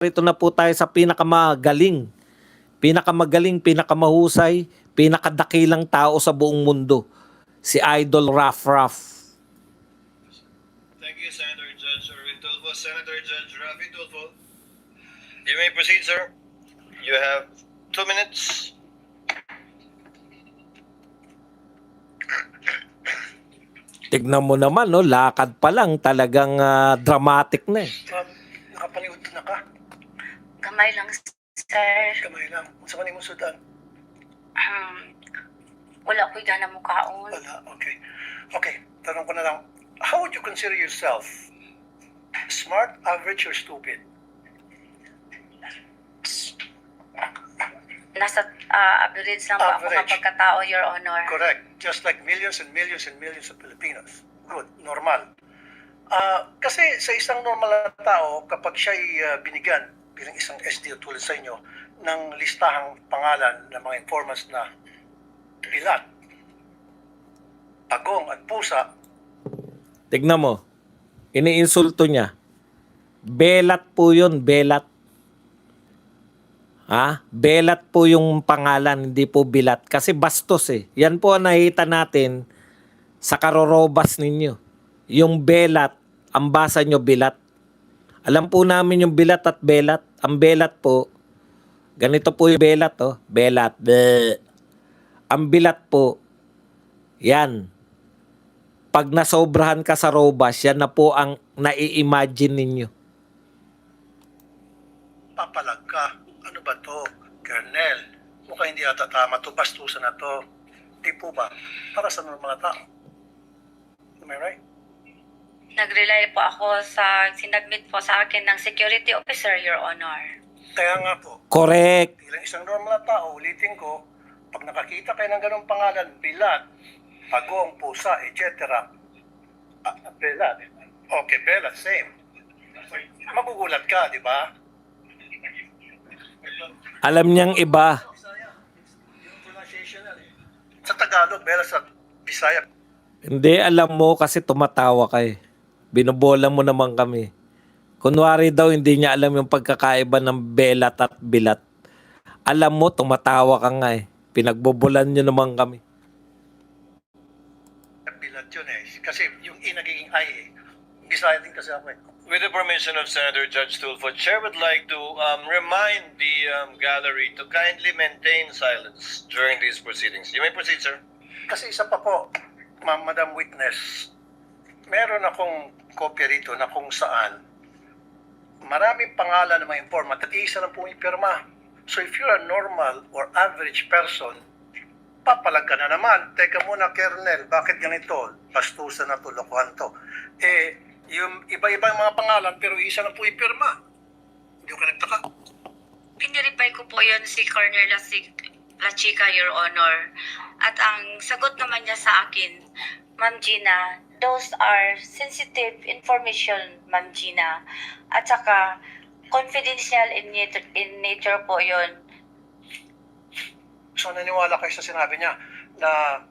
Ito na po tayo sa pinakamahusay, pinakadakilang tao sa buong mundo. Si Idol Raff. Thank you, Senator Judge Erwin Tulfo. Senator Judge Raffy Tulfo, you may proceed, sir. You have 2 minutes. Tignan mo naman, no? Lakad pa lang, talagang dramatic na eh. Nakapaniud na ka? Kamay lang, sir. Kamay lang. Sa kanimong sudan? Wala ko'y gana mukhaon. Wala. Okay. Okay. Tanong ko na lang. How would you consider yourself? Smart, average, or stupid? Nasa average lang po ako Average. kapag katao, Your Honor. Correct. Just like millions and millions and millions of Filipinos. Good. Normal. Kasi sa isang normal na tao, kapag siya'y binigyan bilang isang SDO tulad sa inyo ng listahang pangalan ng mga informants na bilat, pagong at pusa, Tignan mo, iniinsulto niya. Belat po yun, belat. Belat po yung pangalan, hindi po bilat. Kasi bastos eh. Yan po ang nakita natin sa karorobas ninyo. Yung belat, ang basa nyo bilat. Alam po namin yung bilat at belat. Ang belat po, ganito po yung belat, oh. Belat. Bleh. Ang bilat po, yan. Pag nasobrahan ka sa robas, yan na po ang nai-imagine ninyo. papalag ka. Ano ba to? Colonel, mukhang hindi ata tama to. Bastusan na to. Di po ba? Para sa normal na tao. Am I right? Nag-rely po ako sa sinagmit po sa akin ng security officer, Your Honor. Kaya nga po, Correct. bilang isang normal na tao, ulitin ko, pag nakakita kayo ng ganong pangalan, bilat, pagong, pusa, etc. Belat. Okay, belat, same. Magugulat ka, di ba? Alam niyang iba. Sa Tagalog, belat, sa Bisaya. Hindi, alam mo kasi tumatawa ka eh. Binobola mo naman kami. Kunwari daw hindi niya alam yung pagkakaiba ng belat at bilat. Alam mo, tumatawa ka nga eh. Pinagbobolan niyo naman kami. Bilat yun eh. Kasi yung I nagiging I eh. Bisaya din kasi ako eh. With the permission of Senator Judge Tulfo, Chair would like to remind the gallery to kindly maintain silence during these proceedings. You may proceed, sir. Kasi isa pa po, Madam Witness, meron akong kopya rito na kung saan maraming pangalan ng mga informant at isa lang pong ipirma. So if you're a normal or average person, papalag ka na naman. Teka muna, Colonel, bakit ganito? Bastusan na to, lokohan to. Yung iba-ibang mga pangalan pero isa lang po ipirma. Hindi ko nagtaka. Piniripay ko po yun si Colonel La Chica, Your Honor. At ang sagot naman niya sa akin, Ma'am Gina, those are sensitive information, Ma'am Gina. At saka, confidential in nature po yun. So naniwala kayo sa sinabi niya na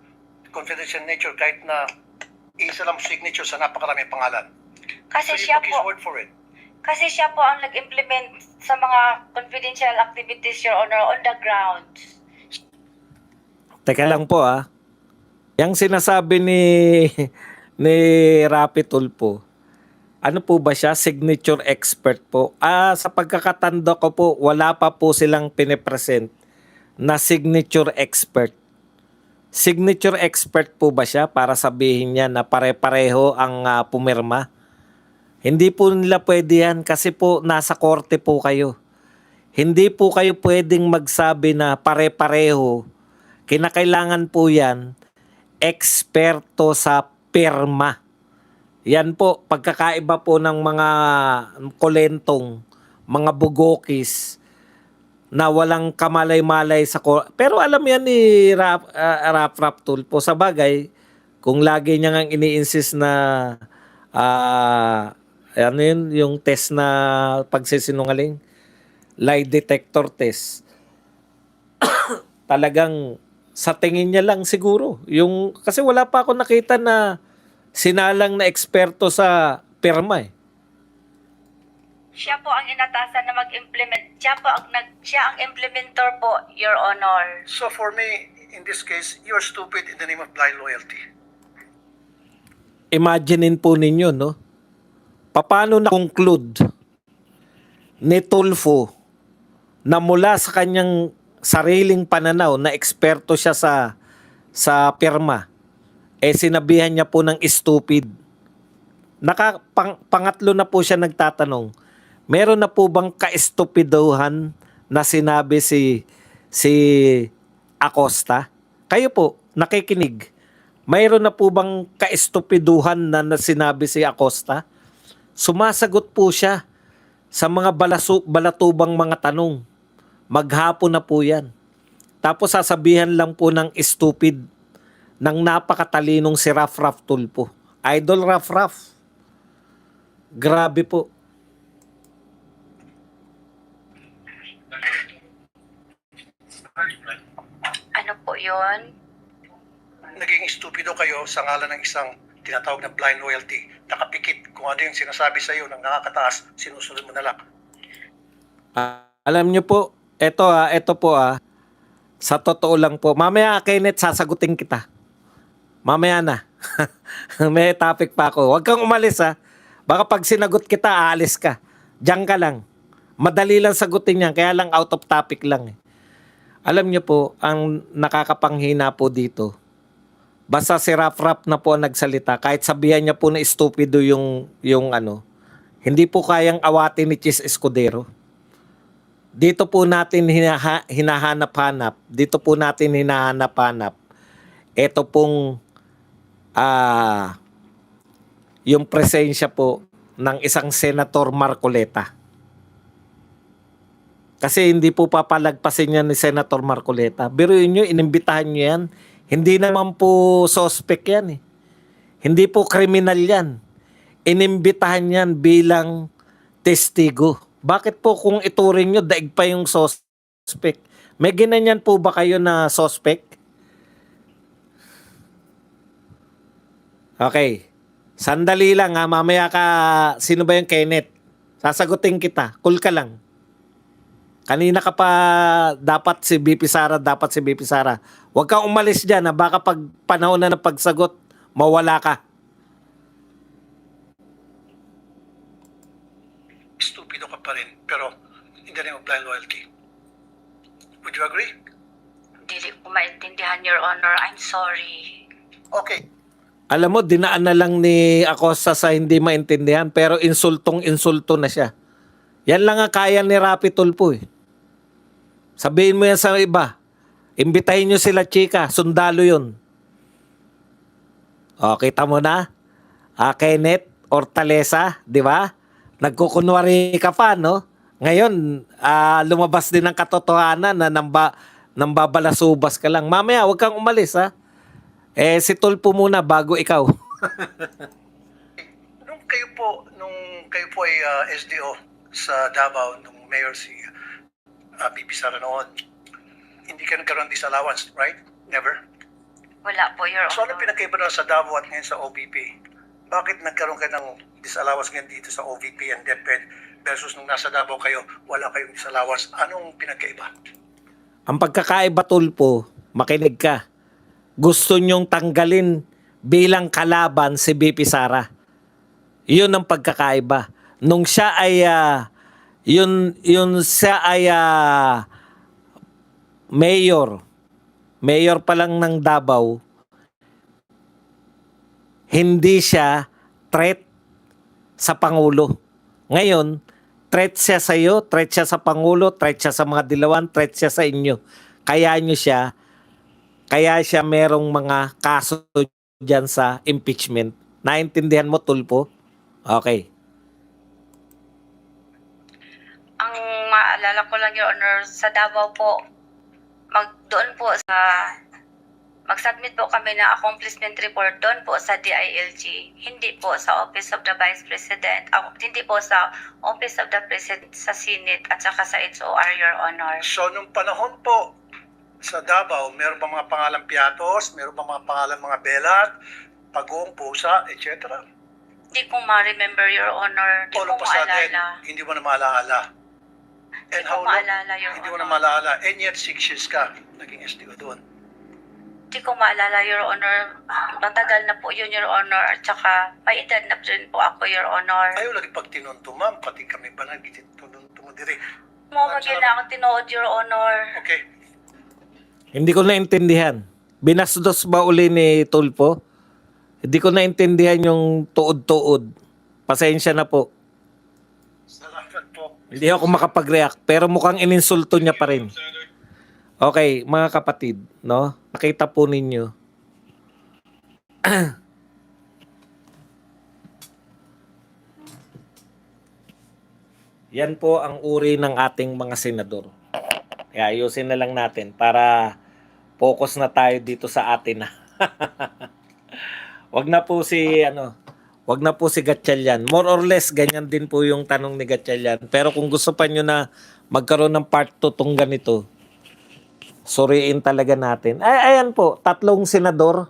confidential nature kahit na isa lang signature sa napakaraming pangalan. Kasi So you siya took his po, word for it. kasi siya po ang nag-implement sa mga confidential activities, Your Honor, on the ground. Teka lang po Yang sinasabi ni Raffy Tulfo, ano po ba siya? Signature expert po. Sa pagkakatanda ko po, wala pa po silang pinipresent na signature expert. Signature expert po ba siya para sabihin niya na pare-pareho ang pumirma? Hindi po nila pwede yan kasi po nasa korte po kayo. Hindi po kayo pwedeng magsabi na pare-pareho. Kinakailangan po yan, eksperto sa pirma. Yan po, pagkakaiba po ng mga kolentong, mga bugokis, na walang kamalay-malay sa pero alam yan ni Raff Tulfo. Sa bagay, kung lagi niya ngang ini-insist na ano yun, yung test na pagsisinungaling, lie detector test, talagang sa tingin niya lang siguro. Kasi wala pa ako nakita na sinalang na eksperto sa pirma eh. Siya po ang inatasan na mag-implement. Siya ang implementor po, Your Honor. So for me, in this case, you're stupid in the name of blind loyalty. Imaginein po ninyo, no? Paano na-conclude ni Tulfo na mula sa kanyang sariling pananaw na eksperto siya sa pirma, sinabihan niya po ng stupid. Pangatlo na po siya nagtatanong, meron na po bang ka-estupiduhan na sinabi si Acosta? Kayo po, nakikinig. Mayroon na po bang ka-estupiduhan na sinabi si Acosta? Sumasagot po siya sa mga balatubang mga tanong. Maghapon na po yan. Tapos sasabihan lang po ng stupid ng napakatalinong si Raf Tulfo. Idol Raf. Grabe po. Ano po yun? Naging stupido kayo sa ngalan ng isang tinatawag na blind loyalty. Nakapikit kung ano yung sinasabi sa iyo ng nakakataas, sinusunod mo na lang. Alam niyo po, ito po sa totoo lang po. Mamaya, Kenneth, sasagutin kita. Mamaya na. May topic pa ako. Huwag kang umalis Baka pag sinagot kita, aalis ka. Diyan ka lang. Madali lang sagutin yan, kaya lang out of topic lang. Alam niyo po, ang nakakapanghina po dito, basta si Raf na po ang nagsalita, kahit sabihan niya po na stupido yung hindi po kayang awatin ni Chis Escudero. Dito po natin hinahanap-hanap. Ito pong yung presensya po ng isang Senator Marcoleta. Kasi hindi po papalagpasin yan ni Senator Marcoleta. Biruin nyo, inimbitahan nyo yan. Hindi naman po suspect yan eh. Hindi po kriminal yan. Inimbitahan yan bilang testigo. Bakit po kung ituring nyo, daig pa yung suspect? May ginanyan po ba kayo na suspect? Okay. Sandali lang mamaya ka, sino ba yung Kenneth? Sasagutin kita. Cool ka lang. Kanina ka pa dapat si BP Sara. Huwag kang umalis dyan baka pag panahon na ng pagsagot, mawala ka. Stupido ka pa rin, pero in the name of blind loyalty. Would you agree? Hindi ko maintindihan, Your Honor. I'm sorry. Okay. Alam mo, dinaan na lang ni Acosta sa hindi maintindihan, pero insultong-insulto na siya. Yan lang ang kaya ni Rapi Tulfo eh. Sabihin mo yan sa iba. Imbitahin nyo sila, chika. Sundalo yun. O, kita mo na? Kenneth Hortaleza, di ba? Nagkukunwari ka pa, no? Ngayon, lumabas din ang katotohanan na nambabalasubas ka lang. Mamaya, huwag kang umalis, si Tulfo muna bago ikaw. Nung kayo po ay SDO sa Davao, nung mayor si BP Sara noon, hindi ka nagkaroon ng disallowance, right? Never? Wala po, Your So ano Honor. pinagkaiba na sa Davao at ngayon sa OVP? Bakit nagkaroon ka ng disallowance ngayon dito sa OVP and DepEd versus nung nasa Davao kayo, wala kayong disallowance? Anong pinagkaiba? Ang pagkakaiba, Tulfo, makinig ka. Gusto nyong tanggalin bilang kalaban si BP Sara. Yun ang pagkakaiba. Nung siya ay mayor pa lang ng Davao, hindi siya threat sa Pangulo. Ngayon, threat siya sa iyo, threat siya sa Pangulo, threat siya sa mga dilawan, threat siya sa inyo. Kaya siya merong mga kaso dyan sa impeachment. Naintindihan mo, Tulfo? Okay. Ang maalala ko lang, Your Honor, sa Davao po, mag-submit po kami ng accomplishment report doon po sa DILG. Hindi po sa Office of the Vice President, hindi po sa Office of the President sa Senate at saka sa HOR, Your Honor. So nung panahon po sa Davao, meron ba mga pangalang Piatos, meron ba mga pangalang mga Belat, Pagong, Pusa, etc.? Di ko ma-remember, Your Honor. Di All ko of a sudden, maalala. hindi mo na maalala. And Di ko maalala, Your Hindi mo na Honor. maalala. And yet, 6 years ka naging SDO doon. Di ko maalala, Your Honor. Matagal na po yun, Your Honor. At saka, may edad na rin po ako, Your Honor. Ayaw lagi pag tinunto, ma'am. Pati kami ba nagtitunto mo diri? Mo magila ako tinuod, Your Honor. Okay. Hindi ko naintindihan. Binastos ba uli ni Tulfo? Hindi ko naintindihan yung tuod-tuod. Pasensya na po. Salamat po. Hindi ako makapag-react. Pero mukhang ininsulto niya pa rin. Okay, mga kapatid, no? Nakita po ninyo. Yan po ang uri ng ating mga senador. Kaya ayusin na lang natin para focus na tayo dito sa atin. Wag na po si Gatchalian. More or less ganyan din po yung tanong ni Gatchalian. Pero kung gusto pa nyo na magkaroon ng part 2 tong ganito, suriin talaga natin. Ay, ayan po, 3 senador.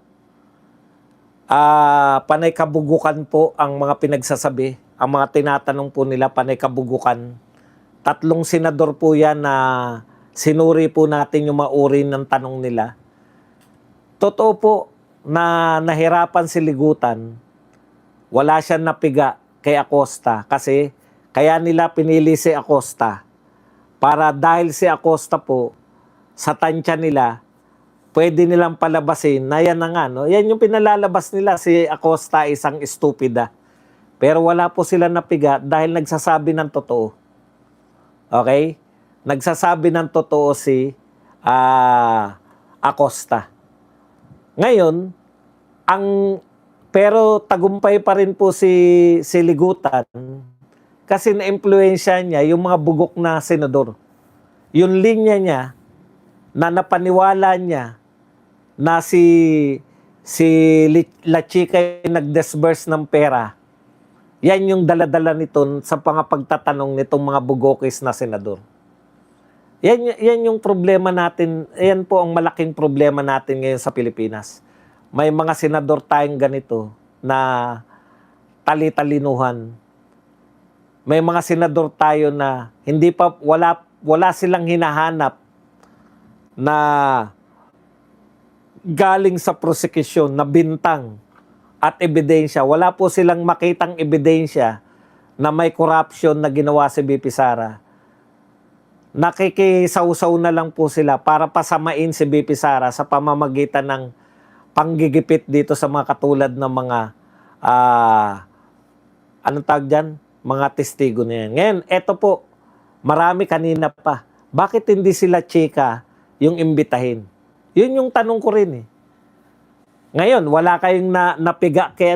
Panay kabugukan po ang mga pinagsasabi. Ang mga tinatanong po nila, panay kabugukan. 3 senador po yan na sinuri po natin yung mauri ng tanong nila. Totoo po na nahirapan si Ligutan. Wala siyang napiga kay Acosta kasi kaya nila pinili si Acosta para dahil si Acosta po sa tansya nila pwede nilang palabasin na yan na nga, no? Yan yung pinalalabas nila, si Acosta isang estupida. Pero wala po sila napiga dahil nagsasabi ng totoo. Okay? Nagsasabi ng totoo si Acosta. Ngayon, pero tagumpay pa rin po si Ligutan kasi na-impluensya niya yung mga bugok na senador. Yung linya niya na napaniwala niya na si La Chica yung nag-disburse ng pera. Yan yung daladala nito sa pagtatanong nitong mga bugokis na senador. Yan yung problema natin. Yan po ang malaking problema natin ngayon sa Pilipinas. May mga senador tayong ganito na tali-talinuhan. May mga senador tayo na wala silang hinahanap na galing sa prosecution na bintang at ebidensya. Wala po silang makitang ebidensya na may corruption na ginawa si BP Sara. Nakikisaw-saw na lang po sila para pasamain si BP Sara sa pamamagitan ng panggigipit dito sa mga katulad ng mga anong tawag dyan? Mga testigo na yan. Ngayon, eto po, marami kanina pa. Bakit hindi sila Chika yung imbitahin? Yun yung tanong ko rin eh. Ngayon, wala kayong napiga kay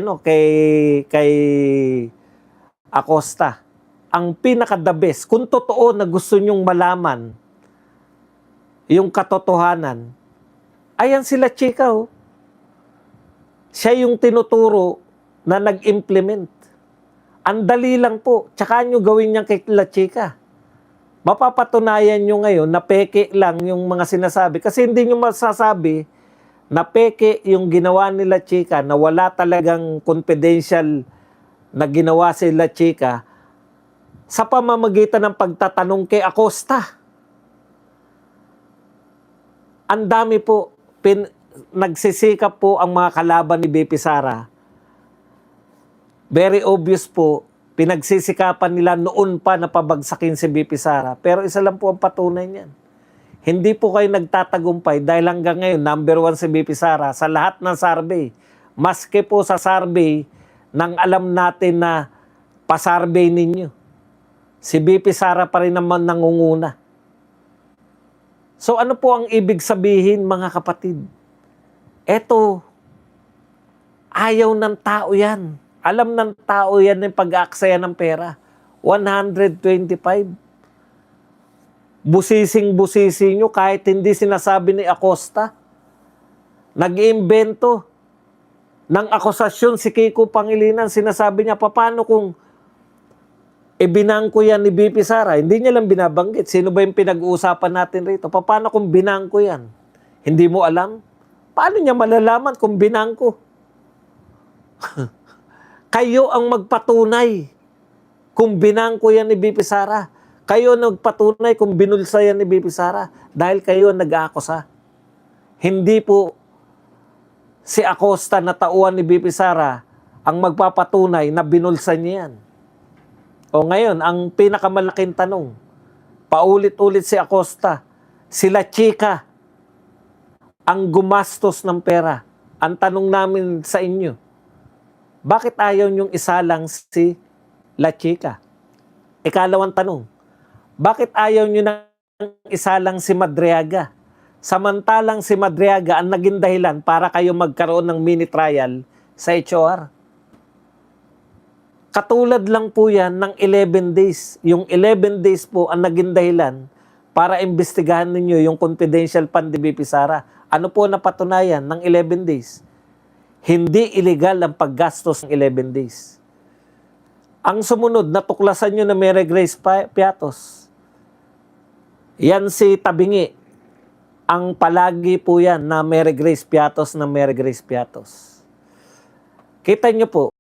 Acosta. Ang pinaka-the best, kung totoo na gusto nyong malaman yung katotohanan, ayan sila Chika oh. Siya yung tinuturo na nag-implement. Ang dali lang po. Tsaka nyo gawin niyan kay La Chica. Mapapatunayan nyo ngayon na peke lang yung mga sinasabi. Kasi hindi nyo masasabi na peke yung ginawa ni La Chica na wala talagang confidential na ginawa si La Chica sa pamamagitan ng pagtatanong kay Acosta. Ang dami po, nagsisikap po ang mga kalaban ni BP Sara. Very obvious po, pinagsisikapan nila noon pa na pabagsakin si BP Sara. Pero isa lang po ang patunay niyan. Hindi po kayo nagtatagumpay dahil hanggang ngayon, number 1 si BP Sara sa lahat ng survey. Maski po sa survey, nang alam natin na pa-survey ninyo. Si BP Sara pa rin naman nangunguna. So ano po ang ibig sabihin mga kapatid? Eto, ayaw ng tao yan. Alam ng tao yan yung pag-aaksaya ng pera. 125. Busising-busisi nyo kahit hindi sinasabi ni Acosta. Nag-iimbento ng akusasyon si Kiko Pangilinan. Sinasabi niya, paano kung ibinangko yan ni BP Sara? Hindi niya lang binabanggit. Sino ba yung pinag-uusapan natin rito? Paano kung binangko yan? Hindi mo alam? Paano niya malalaman kung binangko? Kayo ang magpatunay kung binangko yan ni BP Sara. Kayo ang nagpatunay kung binulsa yan ni BP Sara dahil kayo ang nag-aakusa. Hindi po si Acosta na tauhan ni BP Sara ang magpapatunay na binulsa niya yan. O ngayon, ang pinakamalaking tanong, paulit-ulit si Acosta, sila Chika ang gumastos ng pera. Ang tanong namin sa inyo, bakit ayaw niyong isalang si La Chica? Ikalawang tanong, bakit ayaw niyo nang isalang si Madriaga? Samantalang si Madriaga ang naging dahilan para kayo magkaroon ng mini trial sa HOR. Katulad lang po yan ng 11 days. Yung 11 days po ang naging dahilan para imbestigahan ninyo yung confidential fund ni BP Sara. Ano po napatunayan ng 11 days? Hindi illegal ang paggastos ng 11 days. Ang sumunod, natuklasan nyo na Mary Grace Piatos. Yan si Tabingi. Ang palagi po yan na Mary Grace Piatos na Mary Grace Piatos. Kita nyo po,